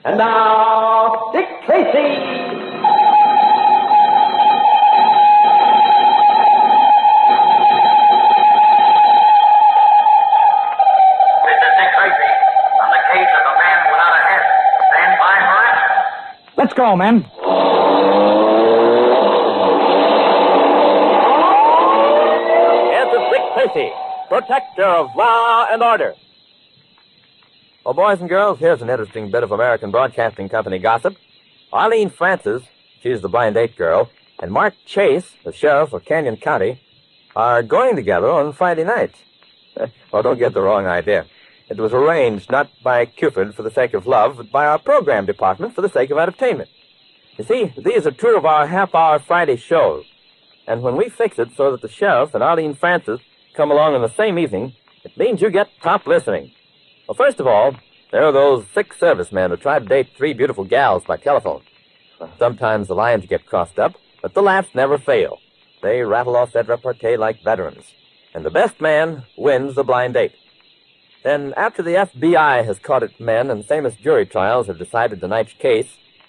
And now, Dick Tracy. Let's go, men. Yes, it's Dick Tracy, protector of law and order. Well, boys and girls, here's an interesting bit of American Broadcasting Company gossip. Arlene Francis, she's the blind date girl, and Mark Chase, the sheriff of Canyon County, are going together on Friday night. Well, don't get the wrong idea. It was arranged not by Cupid for the sake of love, but by our program department for the sake of entertainment. You see, these are two of our half-hour Friday shows. And when we fix it so that the sheriff and Arlene Francis come along on the same evening, it means you get top listening. Well, first of all, there are those 6 servicemen who try to date 3 beautiful gals by telephone. Sometimes the lines get crossed up, but the laughs never fail. They rattle off that repartee like veterans. And the best man wins the blind date. Then, after the FBI has caught its men and famous jury trials have decided the night's case,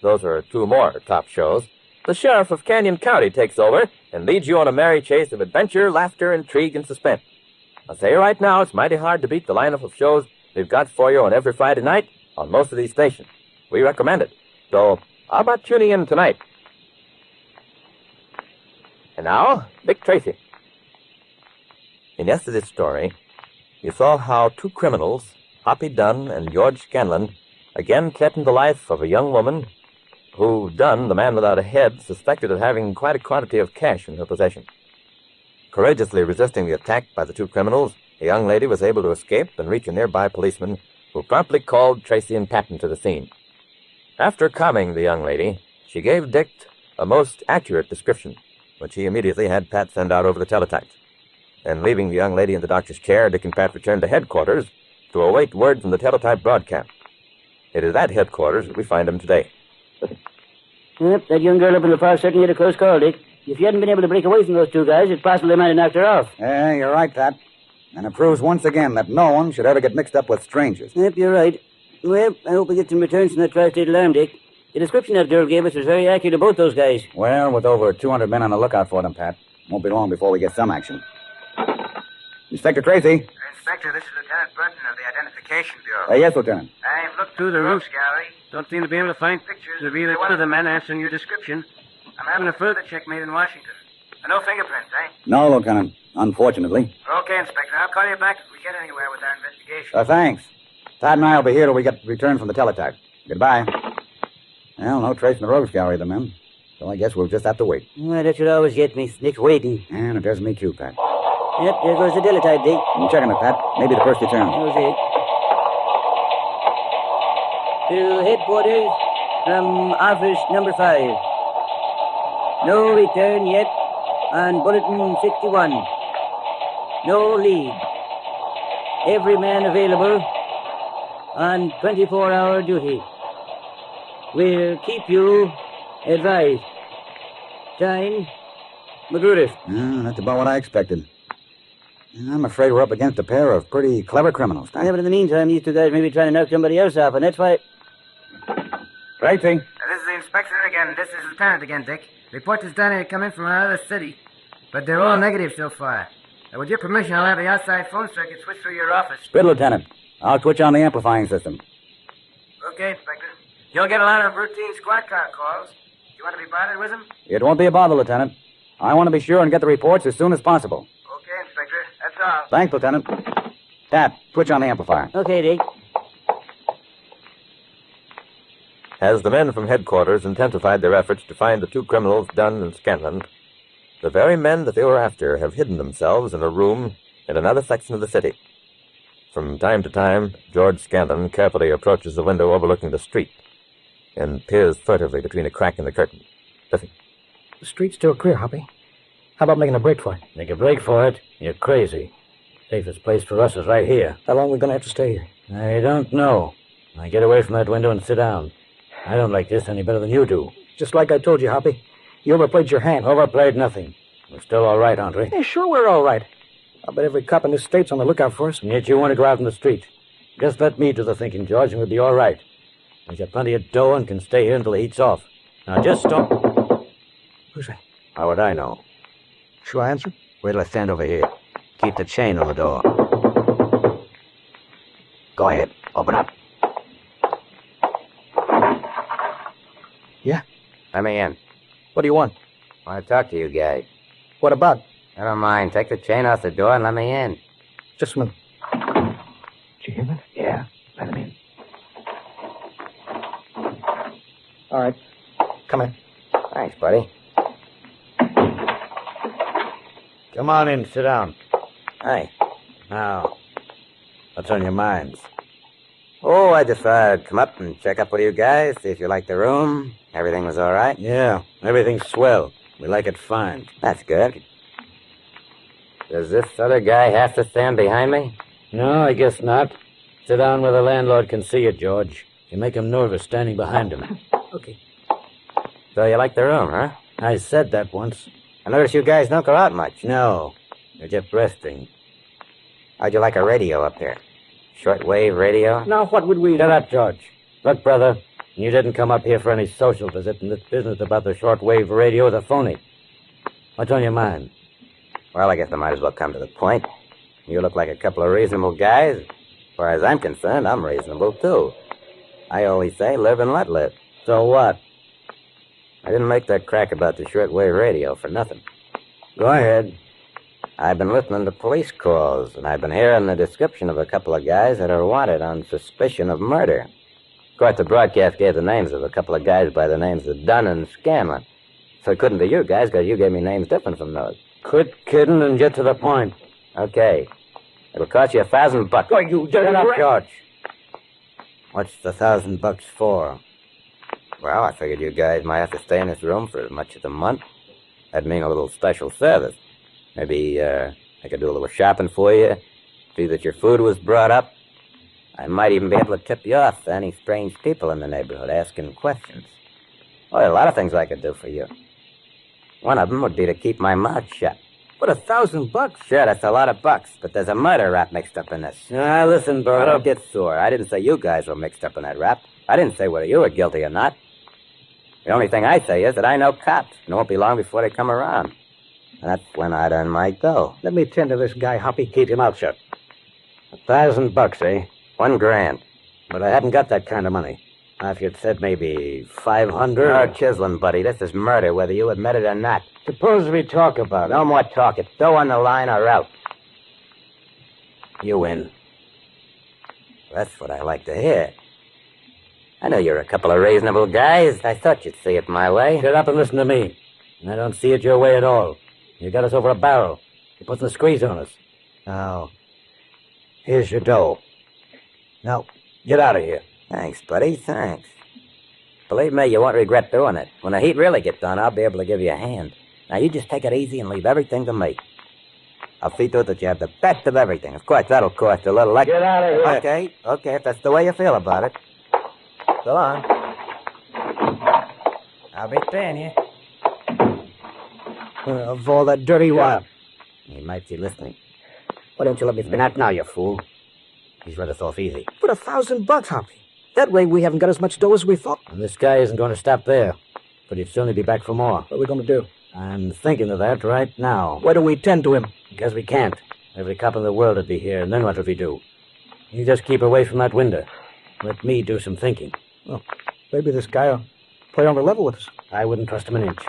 those are 2 more top shows, the sheriff of Canyon County takes over and leads you on a merry chase of adventure, laughter, intrigue, and suspense. I'll say right now, it's mighty hard to beat the lineup of shows we've got for you on every Friday night on most of these stations. We recommend it. So, how about tuning in tonight? And now, Dick Tracy. In yesterday's story, you saw how 2 criminals, Hoppy Dunn and George Scanlon, again threatened the life of a young woman who Dunn, the man without a head, suspected of having quite a quantity of cash in her possession. Courageously resisting the attack by the 2 criminals, the young lady was able to escape and reach a nearby policeman who promptly called Tracy and Patton to the scene. After calming the young lady, she gave Dick a most accurate description, which he immediately had Pat send out over the teletype. Then, leaving the young lady in the doctor's care, Dick and Pat returned to headquarters to await word from the teletype broadcast. It is at headquarters that we find him today. Yep, that young girl up in the park certainly had a close call, Dick. If you hadn't been able to break away from those 2 guys, it's possible they might have knocked her off. Yeah, you're right, Pat. And it proves once again that no one should ever get mixed up with strangers. Yep, you're right. Well, I hope we get some returns from that tri-state alarm, Dick. The description that girl gave us was very accurate of both those guys. Well, with over 200 men on the lookout for them, Pat, won't be long before we get some action. Inspector Tracy. Inspector, this is Lieutenant Burton of the Identification Bureau. Yes, Lieutenant. I've looked through the roofs gallery. Don't seem to be able to find pictures of either one of the men answering your description. I'm having a further check made in Washington. No fingerprints, eh? No, Lieutenant. Unfortunately. Okay, Inspector. I'll call you back if we get anywhere with our investigation. Thanks. Pat and I will be here till we get return from the teletype. Goodbye. Well, no trace in the rogues gallery of the men. So I guess we'll just have to wait. Well, that should always get me. Nick's waiting. And it does me too, Pat. Yep, there goes the teletype, Dick. I'm checking it, Pat. Maybe the first return. That was it. To headquarters from office number 5. No return yet on bulletin 61. No lead. Every man available on 24-hour duty. We'll keep you advised. Signed, Magruder. That's about what I expected. I'm afraid we're up against a pair of pretty clever criminals. Yeah, but in the meantime, these 2 guys may be trying to knock somebody else off, and that's why... Tracy. This is the inspector again. This is Lieutenant again, Dick. Reports is down here come in from another city, but they're all negative so far. With your permission, I'll have the outside phone circuit switch through your office. Good, Lieutenant. I'll switch on the amplifying system. Okay, Inspector. You'll get a lot of routine squad car calls. You want to be bothered with them? It won't be a bother, Lieutenant. I want to be sure and get the reports as soon as possible. Okay, Inspector. That's all. Thanks, Lieutenant. Pat, switch on the amplifier. Okay, Dick. As the men from headquarters intensified their efforts to find the 2 criminals, Dunn and Scanlon, the very men that they were after have hidden themselves in a room in another section of the city. From time to time, George Scanlon carefully approaches the window overlooking the street and peers furtively between a crack in the curtain. Listen. The street's still clear, Hoppy. How about making a break for it? Make a break for it? You're crazy. Safest place for us is right here. How long are we going to have to stay here? I don't know. Now get away from that window and sit down. I don't like this any better than you do. Just like I told you, Hoppy. You overplayed your hand. Overplayed nothing. We're still all right, aren't we? Yeah, sure we're all right. I bet every cop in this state's on the lookout for us. And yet you want to go out in the street. Just let me do the thinking, George, and we'll be all right. He's got plenty of dough and can stay here until the heat's off. Now just stop. Who's that? How would I know? Should I answer? Wait till I stand over here. Keep the chain on the door. Go ahead. Open up. Yeah? Let me in. What do you want? I want to talk to you guys. What about? Never mind. Take the chain off the door and let me in. Just a minute. Did you hear that? Yeah, let him in. All right. Come in. Thanks, buddy. Come on in. Sit down. Hey. Now, what's on your minds? Oh, I just thought I'd come up and check up with you guys, see if you liked the room. Everything was all right? Yeah, everything's swell. We like it fine. That's good. Does this other guy have to stand behind me? No, I guess not. Sit down where the landlord can see you, George. You make him nervous standing behind him. Okay. So you like the room, huh? I said that once. I notice you guys don't go out much. No, you're just resting. How'd you like a radio up there? Shortwave radio? Now, what would we... Shut up, George. Look, brother, you didn't come up here for any social visit, and this business about the shortwave radio is a phony. What's on your mind? Well, I guess I might as well come to the point. You look like a couple of reasonable guys. As far as I'm concerned, I'm reasonable, too. I always say, live and let live. So what? I didn't make that crack about the shortwave radio for nothing. Go ahead. I've been listening to police calls, and I've been hearing the description of a couple of guys that are wanted on suspicion of murder. Of course, the broadcast gave the names of a couple of guys by the names of Dunn and Scanlon. So it couldn't be you guys, because you gave me names different from those. Quit kidding and get to the point. Okay. It'll cost you $1,000. Oh, you Shut up, George. What's the $1,000 for? Well, I figured you guys might have to stay in this room for as much as a month. That'd mean a little special service. Maybe I could do a little shopping for you, see that your food was brought up. I might even be able to tip you off to any strange people in the neighborhood asking questions. Oh, there are a lot of things I could do for you. One of them would be to keep my mouth shut. But $1,000? Sure, that's a lot of bucks, but there's a murder rap mixed up in this. Listen, Bro, brother. don't get sore. I didn't say you guys were mixed up in that rap. I didn't say whether you were guilty or not. The only thing I say is that I know cops, and it won't be long before they come around. And that's when I'd earn my dough. Let me tend to this guy, Hoppy. Keep your mouth shut. $1,000, eh? $1,000. But I haven't got that kind of money. Now, if you'd said maybe 500. No chiseling, buddy. This is murder, whether you admit it or not. Suppose we talk about it. No more talk. It's dough on the line or out. You win. That's what I like to hear. I know you're a couple of reasonable guys. I thought you'd see it my way. Shut up and listen to me. And I don't see it your way at all. You got us over a barrel. You're putting the squeeze on us. Now, here's your dough. Now, get out of here. Thanks, buddy. Thanks. Believe me, you won't regret doing it. When the heat really gets on, I'll be able to give you a hand. Now, you just take it easy and leave everything to me. I'll see to it that you have the best of everything. Of course, that'll cost a little Get out of here. Okay, if that's the way you feel about it. So long. I'll be paying you. Of all that dirty wire. He might be listening. Why don't you let me finish? Not now, you fool. He's let us off easy. But $1,000, Hoppy. That way we haven't got as much dough as we thought. And this guy isn't going to stop there. But he'd certainly be back for more. What are we going to do? I'm thinking of that right now. Why don't we tend to him? Because we can't. Every cop in the world would be here, and then what would we do? You just keep away from that window. Let me do some thinking. Well, maybe this guy will play on the level with us. I wouldn't trust him an inch.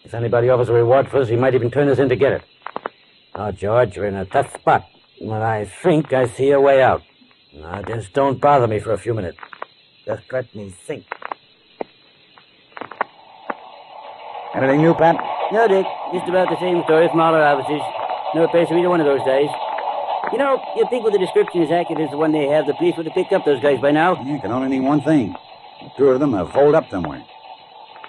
If anybody offers a reward for us, he might even turn us in to get it. Now, George, you're in a tough spot. But I think I see a way out. Now, just don't bother me for a few minutes. Just let me think. Anything new, Pat? No, Dick. Just about the same story from all our officers. No place for either one of those days. You know, you'd think with the description as accurate as the one they have, the police would have picked up those guys by now. You can only mean one thing. The two of them have holed up somewhere.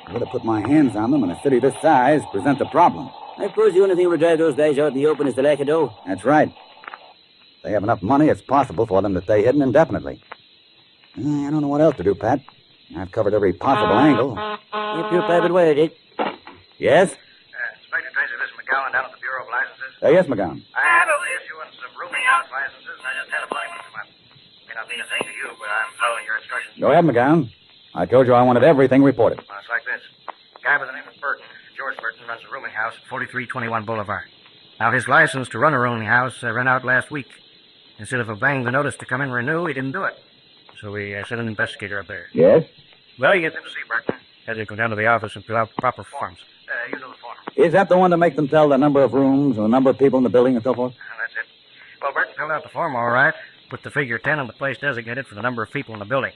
I would have put my hands on them in a city this size presents a problem. I suppose the only thing will drive those guys out in the open is the lack of dough. That's right. If they have enough money, it's possible for them to stay hidden indefinitely. I don't know what else to do, Pat. I've covered every possible angle. If you're private wire, Dick. Yes? Inspector Tracy, this is McGowan down at the Bureau of Licenses. Yes, McGowan. I have issuing some rooming house licenses, and I just had a appointment come up. May not mean a thing to you, but I'm following your instructions. Go ahead, McGowan. I told you I wanted everything reported. Well, it's like this. A guy by the name of Burton, George Burton, runs a rooming house at 4321 Boulevard. Now, his license to run a rooming house ran out last week. Instead of obeying the notice to come in and renew, he didn't do it. So we sent an investigator up there. Yes? Well, you get them to see Burton. Had to go down to the office and fill out proper forms. You know the form. Is that the one to make them tell the number of rooms and the number of people in the building and so forth? That's it. Well, Burton filled out the form all right. Put the figure 10 on the place designated for the number of people in the building.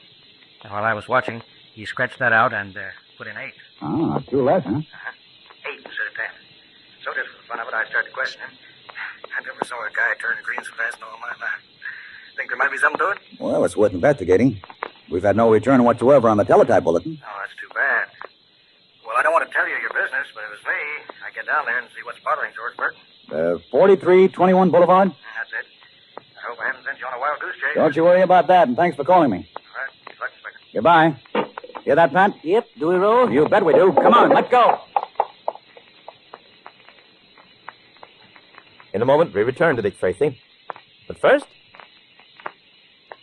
And while I was watching, he scratched that out and put in 8. Ah, 2 less, huh? 8 instead of 10. So just for the fun of it, I started questioning him. I never saw a guy turn green so fast in all my life. Think there might be something to it? Well, it's worth investigating. We've had no return whatsoever on the teletype bulletin. Oh, that's too bad. Well, I don't want to tell you your business, but if it was me, I'd get down there and see what's bothering George Burton. 4321 Boulevard? That's it. I hope I haven't sent you on a wild goose chase. Don't you worry about that, and thanks for calling me. All right. Good luck, Inspector. Goodbye. Hear that, Pat? Yep, do we roll? You bet we do. Come on, let's go. In a moment, we return to Dick Tracy. But first,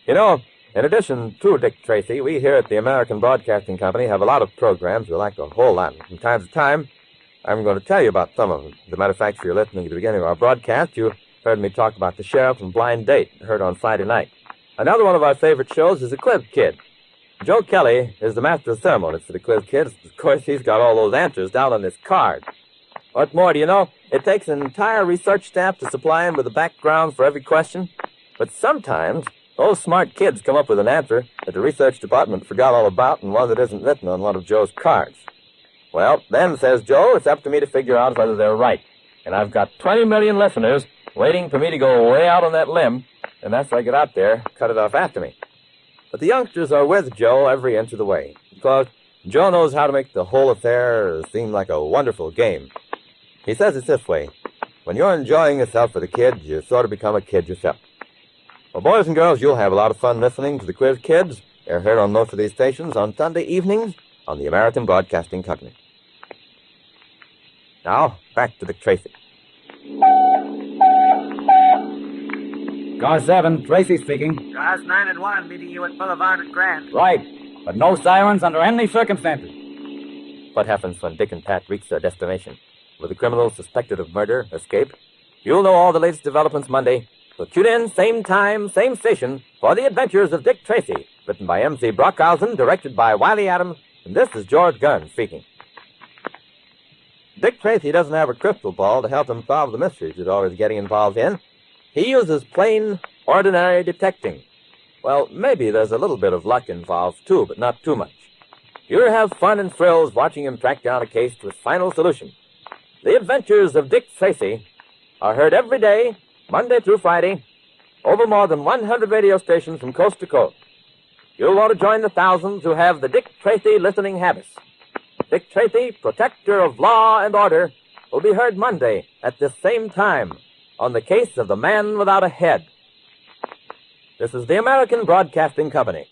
you know, in addition to Dick Tracy, we here at the American Broadcasting Company have a lot of programs we like a whole lot. From time to time, I'm going to tell you about some of them. As a matter of fact, if you're listening at the beginning of our broadcast, you heard me talk about The Sheriff and Blind Date, heard on Friday night. Another one of our favorite shows is The Quiz Kid. Joe Kelly is the master of ceremonies for The Quiz Kid. Of course, he's got all those answers down on his card. What more do you know? It takes an entire research staff to supply him with a background for every question. But sometimes, those smart kids come up with an answer that the research department forgot all about and one that isn't written on one of Joe's cards. Well, then, says Joe, it's up to me to figure out whether they're right. And I've got 20 million listeners waiting for me to go way out on that limb, and after I get out there, cut it off after me. But the youngsters are with Joe every inch of the way, because Joe knows how to make the whole affair seem like a wonderful game. He says it's this way: when you're enjoying yourself with a kid, you sort of become a kid yourself. Well, boys and girls, you'll have a lot of fun listening to the Quiz Kids. They're heard on most of these stations on Sunday evenings on the American Broadcasting Company. Now, back to Dick Tracy. Car 7, Tracy speaking. Cars 9 and 1 meeting you at Boulevard at Grand. Right, but no sirens under any circumstances. What happens when Dick and Pat reach their destination? Will the criminals suspected of murder escape? You'll know all the latest developments Monday. So tune in, same time, same station, for The Adventures of Dick Tracy, written by M.C. Brockhausen, directed by Wiley Adams, and this is George Gunn speaking. Dick Tracy doesn't have a crystal ball to help him solve the mysteries he's always getting involved in. He uses plain, ordinary detecting. Well, maybe there's a little bit of luck involved, too, but not too much. You'll have fun and thrills watching him track down a case to its final solution. The Adventures of Dick Tracy are heard every day, Monday through Friday, over more than 100 radio stations from coast to coast. You'll want to join the thousands who have the Dick Tracy listening habits. Dick Tracy, protector of law and order, will be heard Monday at this same time on the case of the man without a head. This is the American Broadcasting Company.